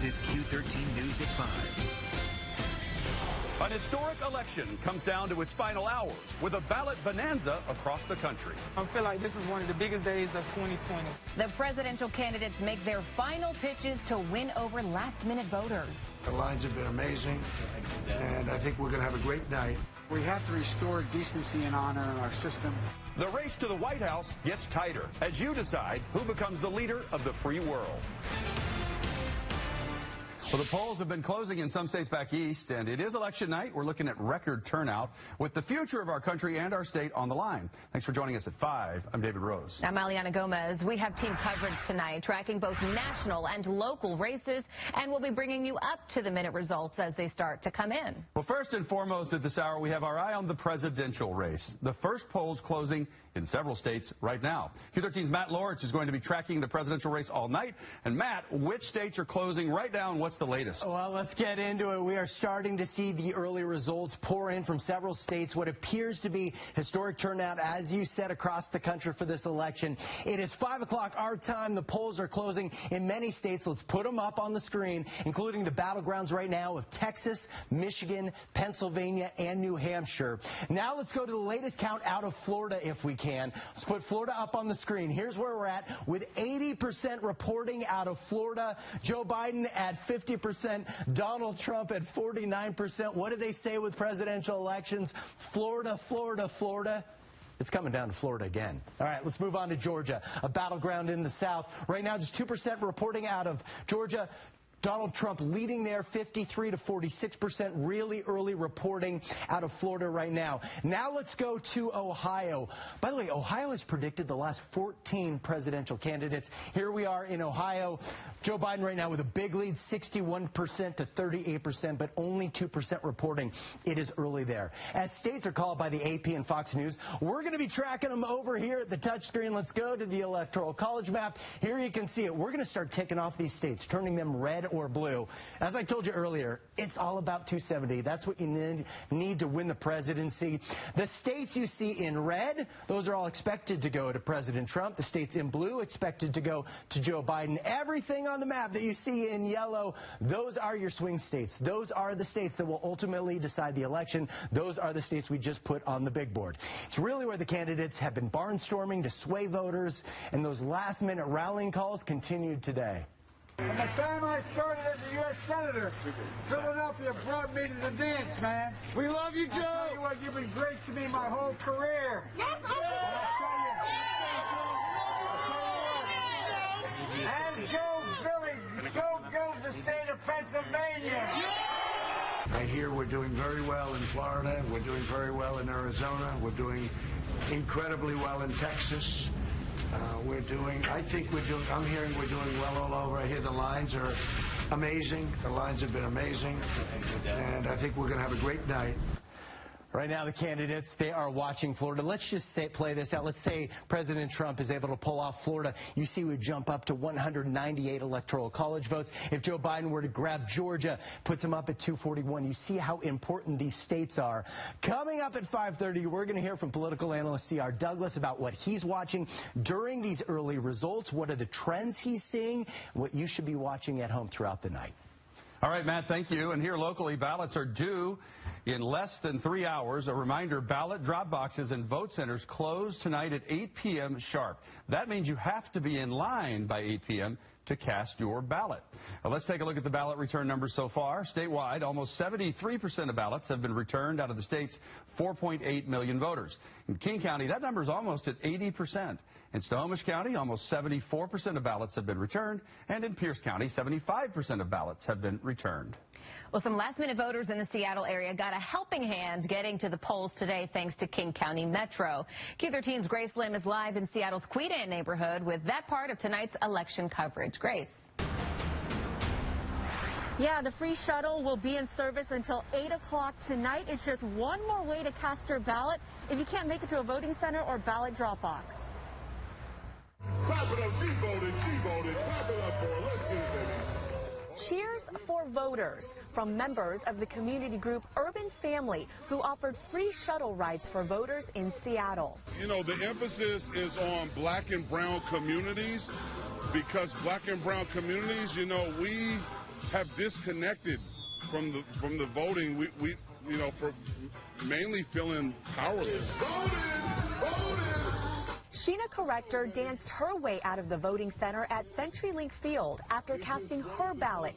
is Q13 News at 5. An historic election comes down to its final hours with a ballot bonanza across the country. I feel like this is one of the biggest days of 2020. The presidential candidates make their final pitches to win over last-minute voters. The lines have been amazing, and I think we're going to have a great night. We have to restore decency and honor in our system. The race to the White House gets tighter as you decide who becomes the leader of the free world. Well, the polls have been closing in some states back east, and it is election night. We're looking at record turnout with the future of our country and our state on the line. Thanks for joining us at 5. I'm David Rose. I'm Aliana Gomez. We have team coverage tonight, tracking both national and local races, and we'll be bringing you up-to-the-minute results as they start to come in. Well, first and foremost at this hour, we have our eye on the presidential race. The first polls closing in several states right now. Q13's Matt Lorich is going to be tracking the presidential race all night. And Matt, which states are closing right now, and what's the latest? Well, let's get into it. We are starting to see the early results pour in from several states. What appears to be historic turnout, as you said, across the country for this election. It is 5 o'clock our time. The polls are closing in many states. Let's put them up on the screen, including the battlegrounds right now of Texas, Michigan, Pennsylvania, and New Hampshire. Now let's go to the latest count out of Florida if we can. Let's put Florida up on the screen. Here's where we're at with 80% reporting out of Florida. Joe Biden at 50%. Donald Trump at 49%. What do they say with presidential elections? Florida, Florida, Florida. It's coming down to Florida again. All right, let's move on to Georgia, a battleground in the South. Right now, just 2% reporting out of Georgia. Donald Trump leading there, 53 to 46%, really early reporting out of Florida right now. Now let's go to Ohio. By the way, Ohio has predicted the last 14 presidential candidates. Here we are in Ohio. Joe Biden right now with a big lead, 61% to 38%, but only 2% reporting. It is early there. As states are called by the AP and Fox News, we're going to be tracking them over here at the touchscreen. Let's go to the Electoral College map. Here you can see it. We're going to start ticking off these states, turning them red or blue. As I told you earlier, it's all about 270. That's what you need to win the presidency. The states you see in red, those are all expected to go to President Trump. The states in blue expected to go to Joe Biden. Everything on the map that you see in yellow, those are your swing states. Those are the states that will ultimately decide the election. Those are the states we just put on the big board. It's really where the candidates have been barnstorming to sway voters, and those last-minute rallying calls continued today. From the time I started as a U.S. Senator, Philadelphia brought me to the dance, man. We love you, Joe. I tell you what, you've been great to me my whole career. Yes, and Joe Billy, so goes the state of Pennsylvania. I hear we're doing very well in Florida. We're doing very well in Arizona. We're doing incredibly well in Texas. I'm hearing we're doing well all over. I hear the lines are amazing. The lines have been amazing. And I think we're going to have a great night. Right now, the candidates, they are watching Florida. Let's just play this out. Let's say President Trump is able to pull off Florida. You see we jump up to 198 Electoral College votes. If Joe Biden were to grab Georgia, puts him up at 241. You see how important these states are. Coming up at 5:30, we're going to hear from political analyst C.R. Douglas about what he's watching during these early results. What are the trends he's seeing? What you should be watching at home throughout the night. All right, Matt, thank you. And here locally, ballots are due in less than 3 hours. A reminder, ballot drop boxes and vote centers close tonight at 8 p.m. sharp. That means you have to be in line by 8 p.m. to cast your ballot. Now, let's take a look at the ballot return numbers so far. Statewide, almost 73% of ballots have been returned out of the state's 4.8 million voters. In King County, that number is almost at 80%. In Snohomish County, almost 74% of ballots have been returned. And in Pierce County, 75% of ballots have been returned. Well, some last-minute voters in the Seattle area got a helping hand getting to the polls today thanks to King County Metro. Q13's Grace Lim is live in Seattle's Queen Anne neighborhood with that part of tonight's election coverage. Grace. Yeah, the free shuttle will be in service until 8 o'clock tonight. It's just one more way to cast your ballot if you can't make it to a voting center or ballot drop box. Clap it up, she voted, clap it up for her, let's get it, baby. Cheers for voters from members of the community group Urban Family, who offered free shuttle rides for voters in Seattle. You know, the emphasis is on black and brown communities, because black and brown communities, you know, we have disconnected from the voting. We for mainly feeling powerless. Sheena Corrector danced her way out of the voting center at CenturyLink Field after casting her ballot.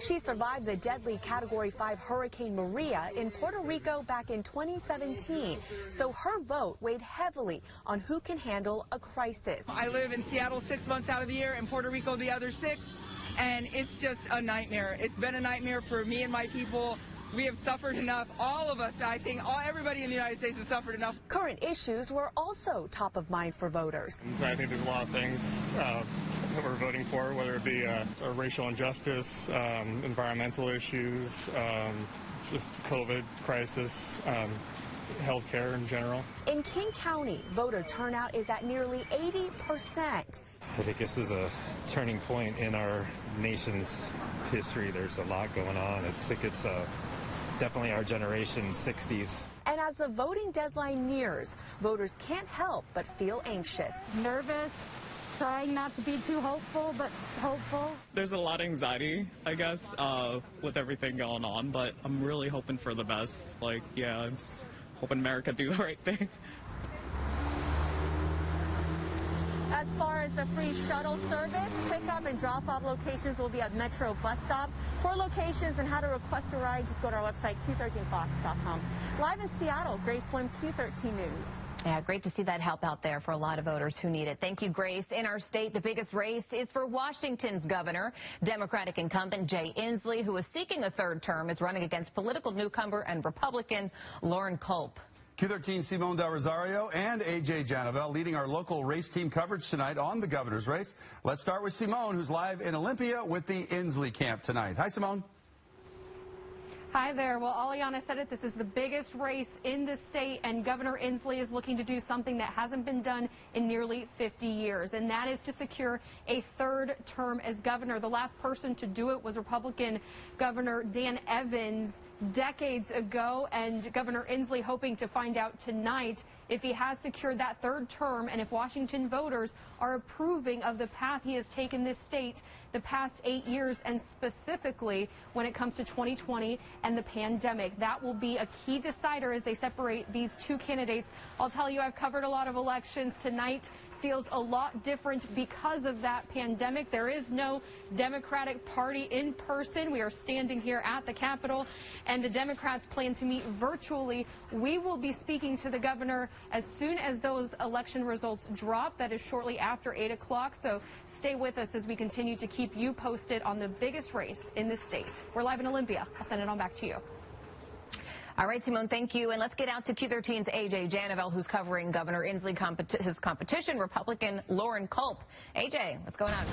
She survived the deadly Category 5 Hurricane Maria in Puerto Rico back in 2017, so her vote weighed heavily on who can handle a crisis. I live in Seattle 6 months out of the year and Puerto Rico the other 6, and it's just a nightmare. It's been a nightmare for me and my people. We have suffered enough. All of us, I think, everybody in the United States has suffered enough. Current issues were also top of mind for voters. I think there's a lot of things that we're voting for, whether it be a racial injustice, environmental issues, just COVID crisis, health care in general. In King County, voter turnout is at nearly 80%. I think this is a turning point in our nation's history. There's a lot going on. I think it's definitely our generation's 60s. And as the voting deadline nears, voters can't help but feel anxious. Nervous, trying not to be too hopeful, but hopeful. There's a lot of anxiety, I guess, with everything going on, but I'm really hoping for the best. I'm just hoping America do the right thing. As far as the free shuttle service, pickup and drop-off locations will be at Metro bus stops. For locations and how to request a ride, just go to our website, Q13Fox.com. Live in Seattle, Grace Lim, Q13 News. Yeah, great to see that help out there for a lot of voters who need it. Thank you, Grace. In our state, the biggest race is for Washington's governor. Democratic incumbent Jay Inslee, who is seeking a third term, is running against political newcomer and Republican Lauren Culp. Q13 Simone Del Rosario and A.J. Janavel leading our local race team coverage tonight on the governor's race. Let's start with Simone, who's live in Olympia with the Inslee camp tonight. Hi, Simone. Hi there. Well, Aliana said it. This is the biggest race in the state, and Governor Inslee is looking to do something that hasn't been done in nearly 50 years, and that is to secure a third term as governor. The last person to do it was Republican Governor Dan Evans decades ago, and Governor Inslee hoping to find out tonight if he has secured that third term and if Washington voters are approving of the path he has taken this state the past 8 years, and specifically when it comes to 2020 and the pandemic. That will be a key decider as they separate these two candidates. I'll tell you, I've covered a lot of elections. Tonight feels a lot different because of that pandemic. There is no Democratic Party in person. We are standing here at the Capitol, and the Democrats plan to meet virtually. We will be speaking to the governor as soon as those election results drop. That is shortly after 8 o'clock. So stay with us as we continue to keep you posted on the biggest race in the state. We're live in Olympia. I'll send it on back to you. All right, Simone, thank you. And let's get out to Q13's A.J. Janavel, who's covering Governor Inslee, his competition, Republican Lauren Culp. A.J., what's going on?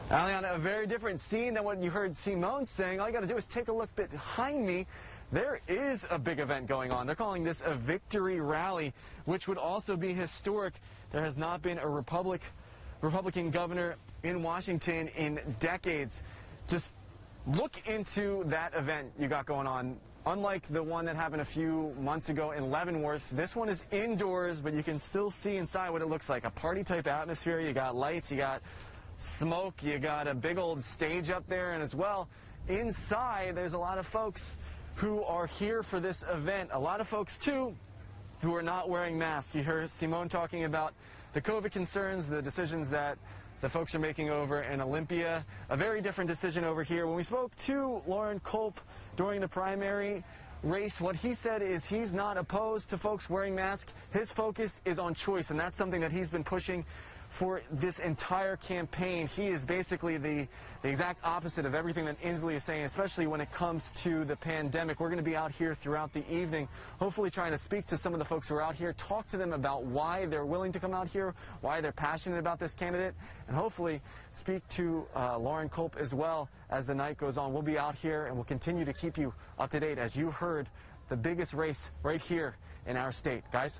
Aliana, a very different scene than what you heard Simone saying. All you got to do is take a look behind me. There is a big event going on. They're calling this a victory rally, which would also be historic. There has not been a Republican governor in Washington in decades. Just look into that event you got going on. Unlike the one that happened a few months ago in Leavenworth, this one is indoors, but you can still see inside what it looks like. A party-type atmosphere. You got lights, you got smoke, you got a big old stage up there, and as well, inside there's a lot of folks who are here for this event. A lot of folks, too, who are not wearing masks. You heard Simone talking about the COVID concerns, the decisions that the folks are making over in Olympia. A very different decision over here. When we spoke to Lauren Culp during the primary race, what he said is he's not opposed to folks wearing masks. His focus is on choice, and that's something that he's been pushing for this entire campaign. He is basically the exact opposite of everything that Inslee is saying, especially when it comes to the pandemic. We're going to be out here throughout the evening, hopefully trying to speak to some of the folks who are out here, talk to them about why they're willing to come out here, why they're passionate about this candidate, and hopefully speak to Lauren Culp as well as the night goes on. We'll be out here, and we'll continue to keep you up to date. As you heard, the biggest race right here in our state. Guys?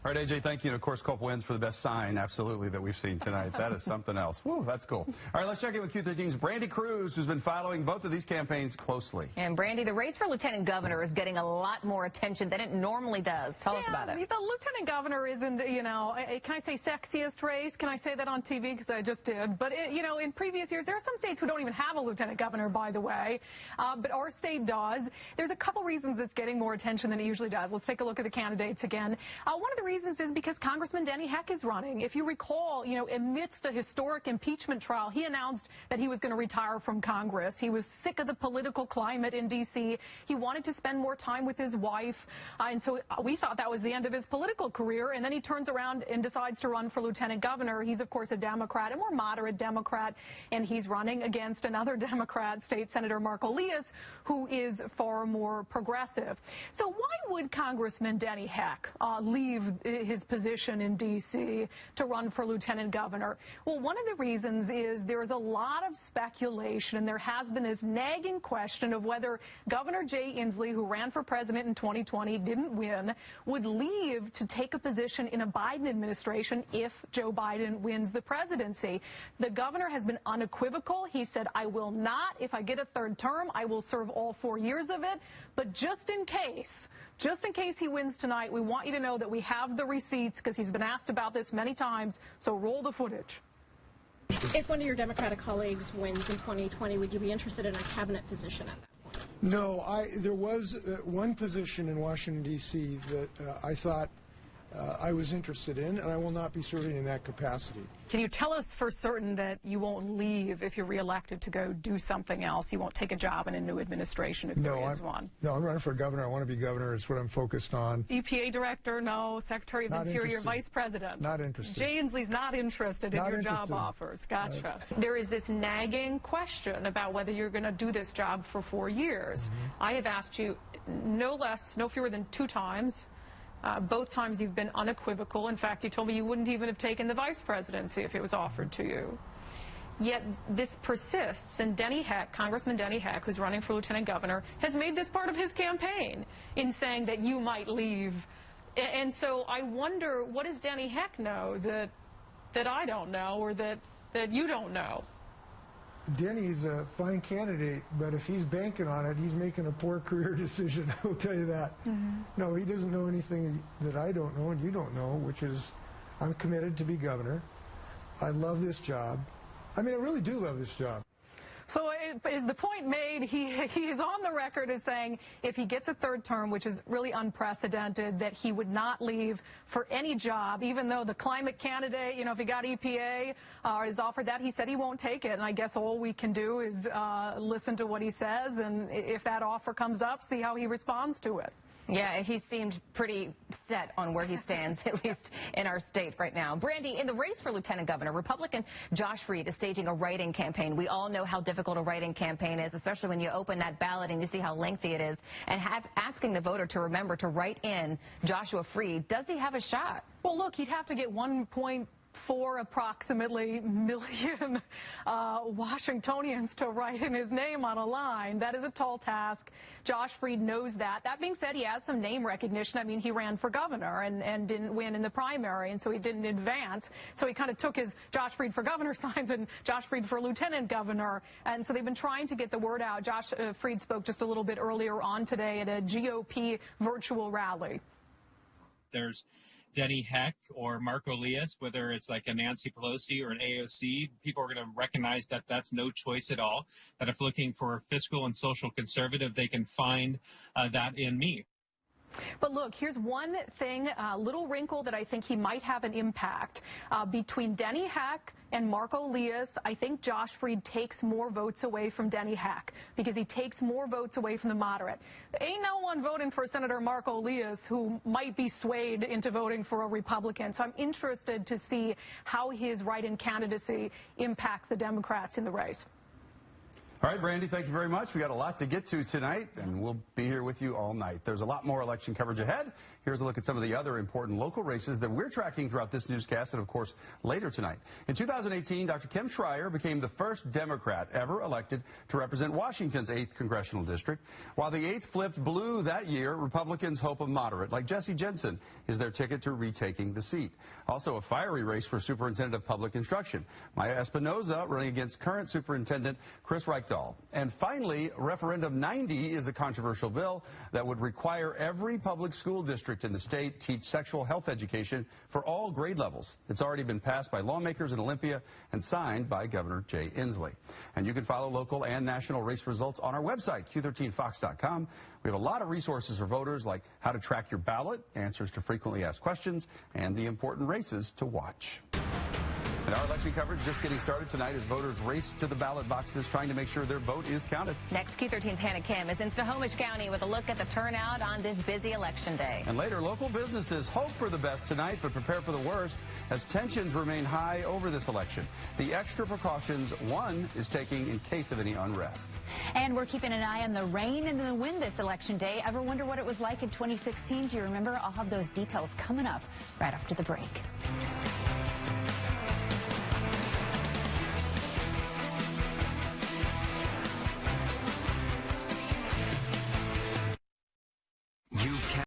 All right, AJ, thank you. And, of course, Cope wins for the best sign, absolutely, that we've seen tonight. That is something else. Woo, that's cool. All right, let's check in with Q13's Brandy Cruz, who's been following both of these campaigns closely. And, Brandy, the race for lieutenant governor is getting a lot more attention than it normally does. Tell us about it. The lieutenant governor isn't, can I say sexiest race? Can I say that on TV? Because I just did. But, in previous years, there are some states who don't even have a lieutenant governor, by the way. But our state does. There's a couple reasons it's getting more attention than it usually does. Let's take a look at the candidates again. One of the reasons is because Congressman Denny Heck is running. If you recall, amidst a historic impeachment trial, he announced that he was going to retire from Congress. He was sick of the political climate in D.C. He wanted to spend more time with his wife. And so we thought that was the end of his political career. And then he turns around and decides to run for lieutenant governor. He's, of course, a Democrat, a more moderate Democrat. And he's running against another Democrat, State Senator Marco Lias, who is far more progressive. So why would Congressman Denny Heck leave his position in D.C. to run for lieutenant governor? Well, one of the reasons is there's a lot of speculation, and there has been this nagging question of whether Governor Jay Inslee, who ran for president in 2020, didn't win, would leave to take a position in a Biden administration if Joe Biden wins the presidency. The governor has been unequivocal. He said, I will not, if I get a third term, I will serve all 4 years of it. But just in case he wins tonight, we want you to know that we have the receipts, because he's been asked about this many times, so roll the footage. If one of your Democratic colleagues wins in 2020, would you be interested in a cabinet position at that point? No, there was one position in Washington, D.C. that I thought I was interested in, and I will not be serving in that capacity. Can you tell us for certain that you won't leave if you're reelected to go do something else? You won't take a job in a new administration if there is one? No, I'm running for governor. I want to be governor. It's what I'm focused on. EPA director, no. Secretary of Interior, vice president. Not interested. Jay Inslee's not interested in your job offers. Gotcha. There is this nagging question about whether you're going to do this job for 4 years. I have asked you no fewer than 2 times. Both times you've been unequivocal. In fact, you told me you wouldn't even have taken the vice presidency if it was offered to you. Yet this persists, and Denny Heck, Congressman Denny Heck, who's running for lieutenant governor, has made this part of his campaign in saying that you might leave. And so I wonder, what does Denny Heck know that I don't know, or that you don't know? Denny's a fine candidate, but if he's banking on it, he's making a poor career decision, I will tell you that. No, he doesn't know anything that I don't know and you don't know, which is I'm committed to be governor. I love this job. I mean, I really do love this job. So is the point made? He is on the record as saying if he gets a third term, which is really unprecedented, that he would not leave for any job, even though the climate candidate, if he got EPA is offered that, he said he won't take it. And I guess all we can do is listen to what he says, and if that offer comes up, see how he responds to it. Yeah, he seemed pretty set on where he stands, at least in our state right now. Brandy, in the race for lieutenant governor, Republican Josh Freed is staging a write-in campaign. We all know how difficult a write-in campaign is, especially when you open that ballot and you see how lengthy it is. And asking the voter to remember to write in Joshua Freed, does he have a shot? Well, look, he'd have to get 1.4 approximately million Washingtonians to write in his name on a line. That is a tall task. Josh Freed knows that. That being said, he has some name recognition. I mean, he ran for governor and didn't win in the primary, and so he didn't advance. So he kind of took his Josh Freed for governor signs and Josh Freed for lieutenant governor. And so they've been trying to get the word out. Josh Freed spoke just a little bit earlier on today at a GOP virtual rally. There's Denny Heck or Marco Lias, whether it's like a Nancy Pelosi or an AOC, people are going to recognize that that's no choice at all, that if looking for a fiscal and social conservative, they can find that in me. But look, here's one thing, a little wrinkle that I think he might have an impact. Between Denny Heck and Marco Lias, I think Josh Freed takes more votes away from Denny Heck because he takes more votes away from the moderate. There ain't no one voting for Senator Marco Lias who might be swayed into voting for a Republican. So I'm interested to see how his write-in candidacy impacts the Democrats in the race. All right, Brandy, thank you very much. We got a lot to get to tonight, and we'll be here with you all night. There's a lot more election coverage ahead. Here's a look at some of the other important local races that we're tracking throughout this newscast and, of course, later tonight. In 2018, Dr. Kim Schreier became the first Democrat ever elected to represent Washington's 8th congressional district. While the 8th flipped blue that year, Republicans hope a moderate like Jesse Jensen is their ticket to retaking the seat. Also, a fiery race for Superintendent of Public Instruction. Maya Espinoza running against current Superintendent Chris Reichdahl. And finally, Referendum 90 is a controversial bill that would require every public school district in the state teach sexual health education for all grade levels. It's already been passed by lawmakers in Olympia and signed by Governor Jay Inslee. And you can follow local and national race results on our website, Q13Fox.com. We have a lot of resources for voters, like how to track your ballot, answers to frequently asked questions, and the important races to watch. And our election coverage just getting started tonight as voters race to the ballot boxes trying to make sure their vote is counted. Next, Q13's Hannah Kim is in Snohomish County with a look at the turnout on this busy election day. And later, local businesses hope for the best tonight, but prepare for the worst as tensions remain high over this election. The extra precautions one is taking in case of any unrest. And we're keeping an eye on the rain and the wind this election day. Ever wonder what it was like in 2016? Do you remember? I'll have those details coming up right after the break.